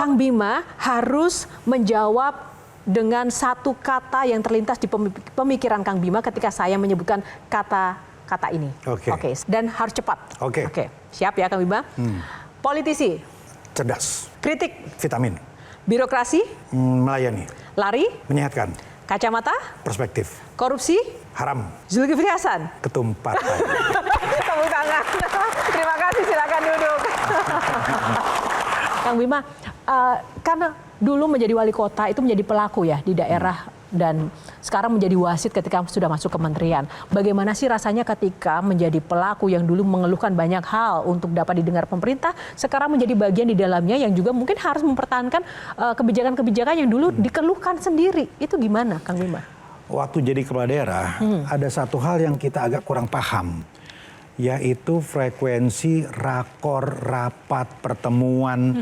Kang Bima harus menjawab dengan satu kata yang terlintas di pemikiran Kang Bima ketika saya menyebutkan kata ini. Oke. Dan harus cepat. Oke. Siap ya Kang Bima? Politisi. Cerdas. Kritik. Vitamin. Birokrasi. Melayani. Lari. Menyehatkan. Kacamata. Perspektif. Korupsi. Haram. Zulkifli Hasan. Ketum partai. Tepuk tangan. Terima kasih, silakan duduk. Kang Bima, karena dulu menjadi wali kota itu menjadi pelaku ya di daerah dan sekarang menjadi wasit ketika sudah masuk kementerian. Bagaimana sih rasanya ketika menjadi pelaku yang dulu mengeluhkan banyak hal untuk dapat didengar pemerintah, sekarang menjadi bagian di dalamnya yang juga mungkin harus mempertahankan kebijakan-kebijakan yang dulu dikeluhkan sendiri. Itu gimana, Kang Bima? Waktu jadi kepala daerah, ada satu hal yang kita agak kurang paham, yaitu frekuensi rakor, rapat, pertemuan,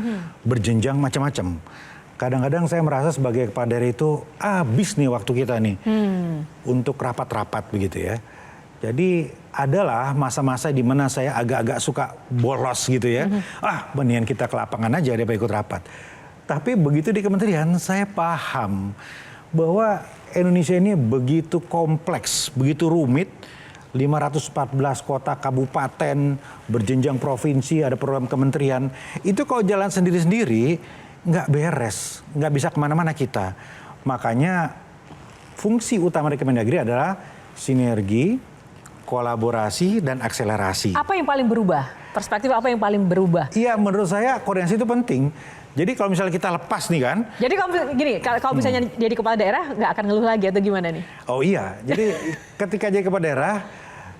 berjenjang macam-macam. Kadang-kadang saya merasa sebagai kepala daerah itu habis nih waktu kita nih untuk rapat-rapat begitu ya. Jadi adalah masa-masa di mana saya agak-agak suka bolos gitu ya. Mendingan kita ke lapangan aja daripada ikut rapat. Tapi begitu di kementerian saya paham bahwa Indonesia ini begitu kompleks, begitu rumit. 514 kota kabupaten, berjenjang provinsi, ada program kementerian. Itu kalau jalan sendiri-sendiri nggak beres, nggak bisa kemana-mana kita. Makanya fungsi utama dari Kemendagri adalah sinergi, kolaborasi, dan akselerasi. Apa yang paling berubah? Perspektif apa yang paling berubah? Iya, menurut saya koordinasi itu penting. Jadi kalau misalnya kita lepas nih kan. Jadi kalau misalnya jadi kepala daerah nggak akan ngeluh lagi atau gimana nih? Oh iya, jadi ketika jadi kepala daerah,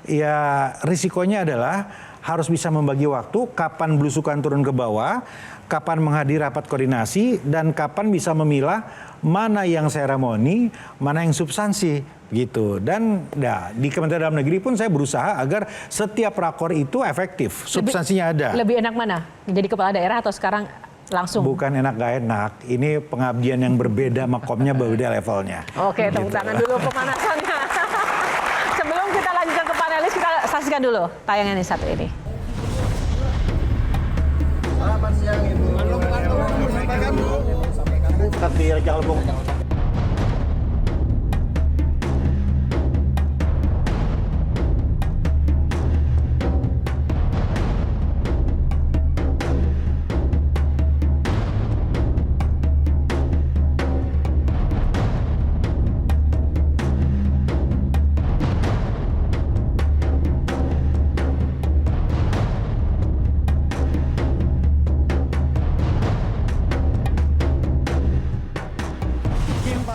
ya risikonya adalah harus bisa membagi waktu, kapan belusukan turun ke bawah, kapan menghadiri rapat koordinasi, dan kapan bisa memilah mana yang seremoni, mana yang substansi gitu. Dan di Kementerian Dalam Negeri pun saya berusaha agar setiap rakor itu efektif, substansinya ada. Lebih enak mana? Jadi kepala daerah atau sekarang langsung? Bukan enak gak enak, ini pengabdian yang berbeda, makomnya berbeda levelnya. Oke, tepuk tangan dulu pemanasannya. Sebelum kita lanjutkan ke panelis, kita saksikan dulu tayangan yang satu ini. Selamat siang Ibu. Sampaikan Bu. Sampaikan di Raja Albung.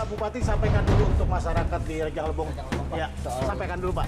Bupati sampaikan dulu untuk masyarakat di Raja Albung. Ya, sampaikan dulu Pak.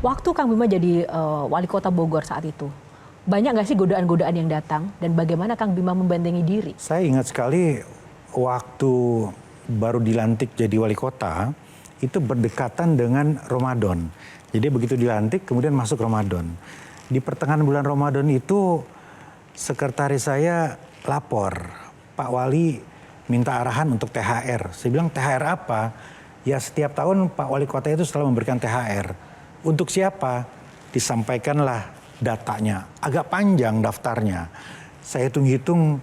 Waktu Kang Bima jadi wali kota Bogor saat itu, banyak nggak sih godaan-godaan yang datang dan bagaimana Kang Bima membentengi diri? Saya ingat sekali waktu baru dilantik jadi wali kota, itu berdekatan dengan Ramadan. Jadi begitu dilantik kemudian masuk Ramadan. Di pertengahan bulan Ramadan itu sekretaris saya lapor, Pak Wali minta arahan untuk THR. Saya bilang THR apa? Ya setiap tahun Pak Wali Kota itu selalu memberikan THR. Untuk siapa? Disampaikanlah datanya. Agak panjang daftarnya. Saya hitung-hitung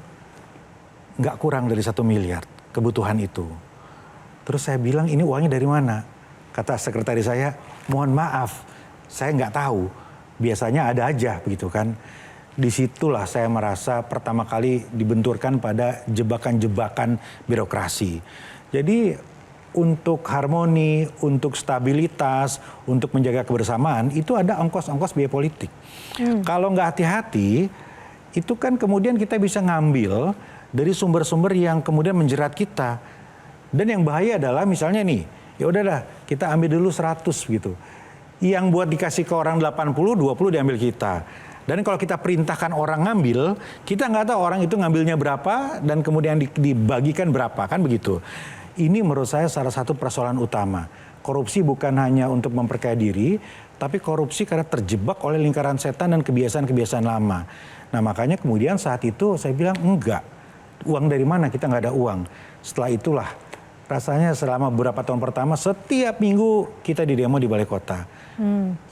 nggak kurang dari 1 miliar kebutuhan itu. Terus saya bilang ini uangnya dari mana? Kata sekretaris saya, mohon maaf, saya nggak tahu. Biasanya ada aja begitu kan. Disitulah saya merasa pertama kali dibenturkan pada jebakan-jebakan birokrasi. Jadi untuk harmoni, untuk stabilitas, untuk menjaga kebersamaan, itu ada ongkos-ongkos biaya politik. Kalau nggak hati-hati, itu kan kemudian kita bisa ngambil dari sumber-sumber yang kemudian menjerat kita. Dan yang bahaya adalah misalnya nih, ya udahlah kita ambil dulu 100 gitu. Yang buat dikasih ke orang 80, 20 diambil kita. Dan kalau kita perintahkan orang ngambil, kita nggak tahu orang itu ngambilnya berapa dan kemudian dibagikan berapa, kan begitu. Ini menurut saya salah satu persoalan utama. Korupsi bukan hanya untuk memperkaya diri, tapi korupsi karena terjebak oleh lingkaran setan dan kebiasaan-kebiasaan lama. Nah makanya kemudian saat itu saya bilang enggak. Uang dari mana? Kita nggak ada uang. Setelah itulah rasanya selama beberapa tahun pertama setiap minggu kita di demo di Balai Kota.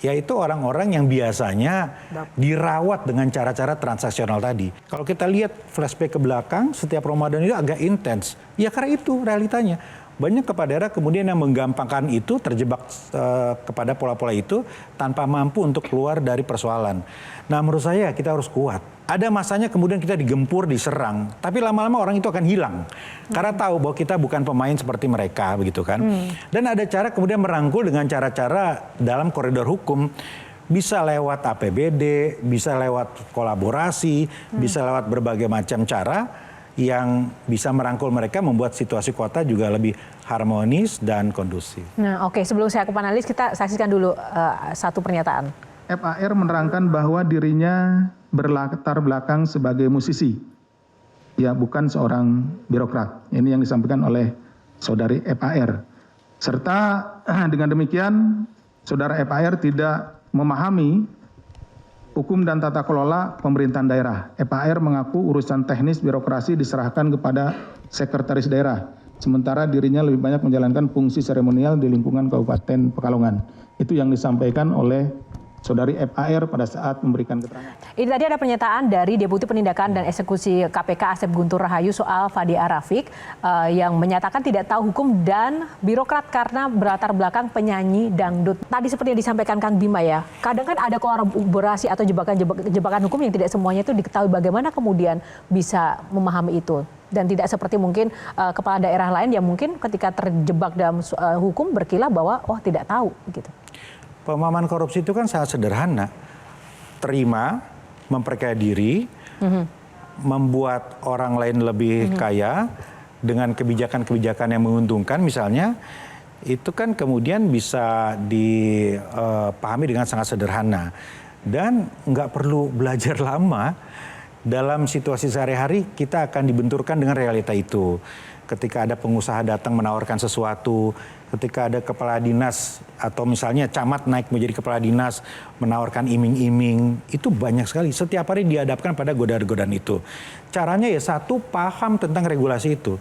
Yaitu orang-orang yang biasanya dirawat dengan cara-cara transaksional tadi. Kalau kita lihat flashback ke belakang, setiap Ramadan itu agak intens. Ya karena itu realitanya. Banyak kepala daerah kemudian yang menggampangkan itu, terjebak kepada pola-pola itu tanpa mampu untuk keluar dari persoalan. Nah menurut saya kita harus kuat. Ada masanya kemudian kita digempur, diserang. Tapi lama-lama orang itu akan hilang. Karena tahu bahwa kita bukan pemain seperti mereka, begitu kan. Dan ada cara kemudian merangkul dengan cara-cara dalam koridor hukum. Bisa lewat APBD, bisa lewat kolaborasi, bisa lewat berbagai macam cara yang bisa merangkul mereka, membuat situasi kota juga lebih harmonis dan kondusif. Nah oke, sebelum saya ke panelis kita saksikan dulu satu pernyataan. FAR menerangkan bahwa dirinya berlatar belakang sebagai musisi, ya bukan seorang birokrat. Ini yang disampaikan oleh saudari FAR. Serta dengan demikian, saudara FAR tidak memahami hukum dan tata kelola pemerintahan daerah. FAR mengaku urusan teknis birokrasi diserahkan kepada sekretaris daerah. Sementara dirinya lebih banyak menjalankan fungsi seremonial di lingkungan Kabupaten Pekalongan. Itu yang disampaikan oleh saudari FAR pada saat memberikan keterangan. Ini tadi ada pernyataan dari Deputi Penindakan dan Eksekusi KPK Asep Guntur Rahayu soal Fadi Arafik yang menyatakan tidak tahu hukum dan birokrat karena berlatar belakang penyanyi dangdut. Tadi seperti yang disampaikan Kang Bima ya, kadang kan ada kolaborasi atau jebakan hukum yang tidak semuanya itu diketahui. Bagaimana kemudian bisa memahami itu? Dan tidak seperti mungkin kepala daerah lain yang mungkin ketika terjebak dalam hukum berkilah bahwa tidak tahu gitu. Pemahaman korupsi itu kan sangat sederhana. Terima, memperkaya diri, membuat orang lain lebih kaya dengan kebijakan-kebijakan yang menguntungkan misalnya, itu kan kemudian bisa dipahami dengan sangat sederhana. Dan nggak perlu belajar lama, dalam situasi sehari-hari kita akan dibenturkan dengan realita itu. Ketika ada pengusaha datang menawarkan sesuatu, ketika ada kepala dinas atau misalnya camat naik menjadi kepala dinas menawarkan iming-iming, itu banyak sekali. Setiap hari dihadapkan pada godaan-godaan itu. Caranya ya satu, paham tentang regulasi itu.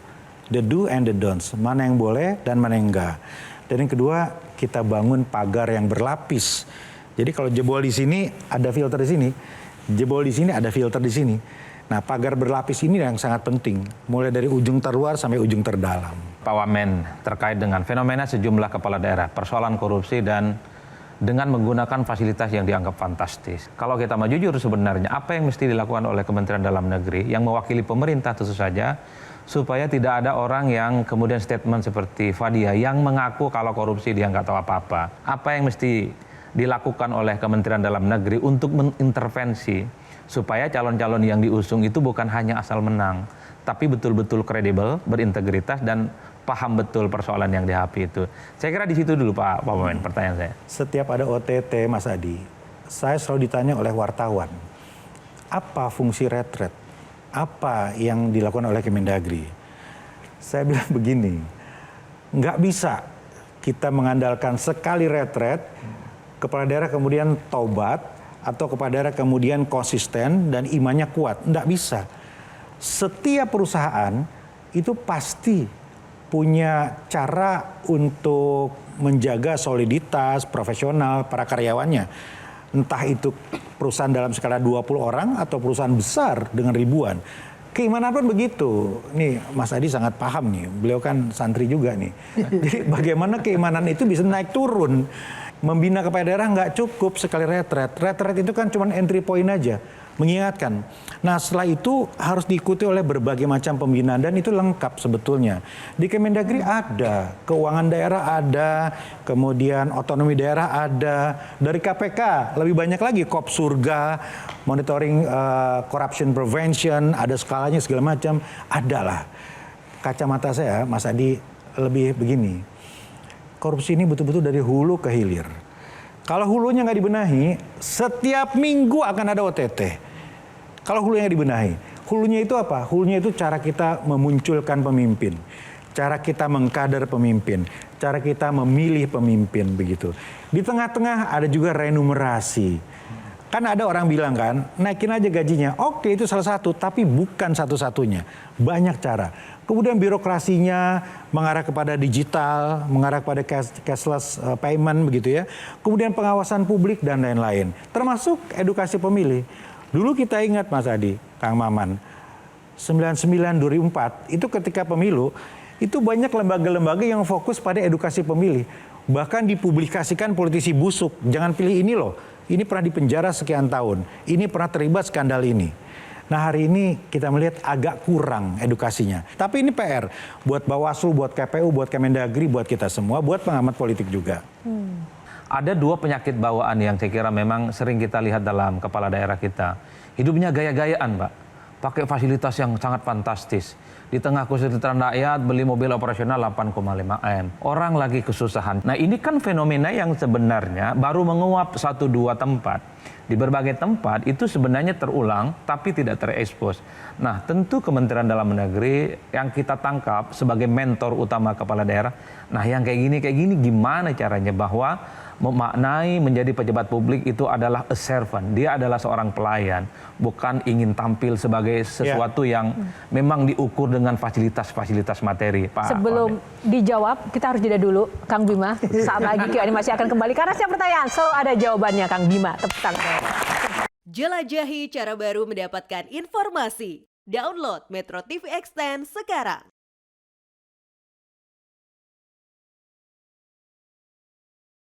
The do and the don'ts, mana yang boleh dan mana yang enggak. Dan yang kedua, kita bangun pagar yang berlapis. Jadi kalau jebol di sini ada filter di sini, jebol di sini ada filter di sini. Nah, pagar berlapis ini yang sangat penting, mulai dari ujung terluar sampai ujung terdalam. Pak Wamen, terkait dengan fenomena sejumlah kepala daerah, persoalan korupsi dan dengan menggunakan fasilitas yang dianggap fantastis. Kalau kita mau jujur sebenarnya, apa yang mesti dilakukan oleh Kementerian Dalam Negeri yang mewakili pemerintah tentu saja, supaya tidak ada orang yang kemudian statement seperti Fadia yang mengaku kalau korupsi dia nggak tahu apa-apa. Apa yang mesti dilakukan oleh Kementerian Dalam Negeri untuk mengintervensi supaya calon-calon yang diusung itu bukan hanya asal menang, tapi betul-betul kredibel, berintegritas, dan paham betul persoalan yang dihadapi itu. Saya kira di situ dulu Pak Wamen, pertanyaan saya. Setiap ada OTT Mas Adi, saya selalu ditanya oleh wartawan, apa fungsi retret? Apa yang dilakukan oleh Kemendagri? Saya bilang begini, nggak bisa kita mengandalkan sekali retret, kepala daerah kemudian taubat, atau kepala daerah kemudian konsisten dan imannya kuat. Nggak bisa. Setiap perusahaan itu pasti punya cara untuk menjaga soliditas, profesional, para karyawannya. Entah itu perusahaan dalam skala 20 orang atau perusahaan besar dengan ribuan. Keimanan pun begitu. Nih Mas Adi sangat paham nih, beliau kan santri juga nih. Jadi bagaimana keimanan itu bisa naik turun. Membina kepala daerah nggak cukup sekali retret. Retret itu kan cuma entry point aja, mengingatkan. Nah setelah itu harus diikuti oleh berbagai macam pembinaan dan itu lengkap sebetulnya. Di Kemendagri ada, keuangan daerah ada, kemudian otonomi daerah ada. Dari KPK lebih banyak lagi, Kopsurga, monitoring corruption prevention, ada skalanya segala macam, adalah. Kacamata saya, Mas Adi, lebih begini. Korupsi ini betul-betul dari hulu ke hilir. Kalau hulunya nggak dibenahi, setiap minggu akan ada OTT. Kalau hulunya dibenahi, hulunya itu apa? Hulunya itu cara kita memunculkan pemimpin. cara kita mengkader pemimpin, cara kita memilih pemimpin begitu. Di tengah-tengah ada juga remunerasi. Kan ada orang bilang kan, naikin aja gajinya. Oke, itu salah satu, tapi bukan satu-satunya. Banyak cara. Kemudian birokrasinya mengarah kepada digital, mengarah kepada cashless payment begitu ya. Kemudian pengawasan publik dan lain-lain. Termasuk edukasi pemilih. Dulu kita ingat Mas Adi, Kang Maman, 99-2004 itu ketika pemilu, itu banyak lembaga-lembaga yang fokus pada edukasi pemilih. Bahkan dipublikasikan politisi busuk, jangan pilih ini loh. Ini pernah dipenjara sekian tahun, ini pernah terlibat skandal ini. Nah hari ini kita melihat agak kurang edukasinya. Tapi ini PR buat Bawaslu, buat KPU, buat Kemendagri, buat kita semua, buat pengamat politik juga. Ada dua penyakit bawaan yang saya kira memang sering kita lihat dalam kepala daerah kita. Hidupnya gaya-gayaan, Pak. Pakai fasilitas yang sangat fantastis. Di tengah kesulitan rakyat, beli mobil operasional 8,5 M. Orang lagi kesusahan. Nah ini kan fenomena yang sebenarnya baru menguap 1-2 tempat. Di berbagai tempat itu sebenarnya terulang tapi tidak terekspos. Nah tentu Kementerian Dalam Negeri yang kita tangkap sebagai mentor utama kepala daerah. Nah yang kayak gini gimana caranya bahwa memaknai menjadi pejabat publik itu adalah a servant. Dia adalah seorang pelayan, bukan ingin tampil sebagai sesuatu yang memang diukur dengan fasilitas-fasilitas materi. Pak Sebelum dijawab, kita harus jeda dulu, Kang Bima. Saat lagi Q&A masih akan kembali karena setiap pertanyaan selalu ada jawabannya, Kang Bima. Tepuk tangan. Jelajahi cara baru mendapatkan informasi. Download Metro TV Extend sekarang.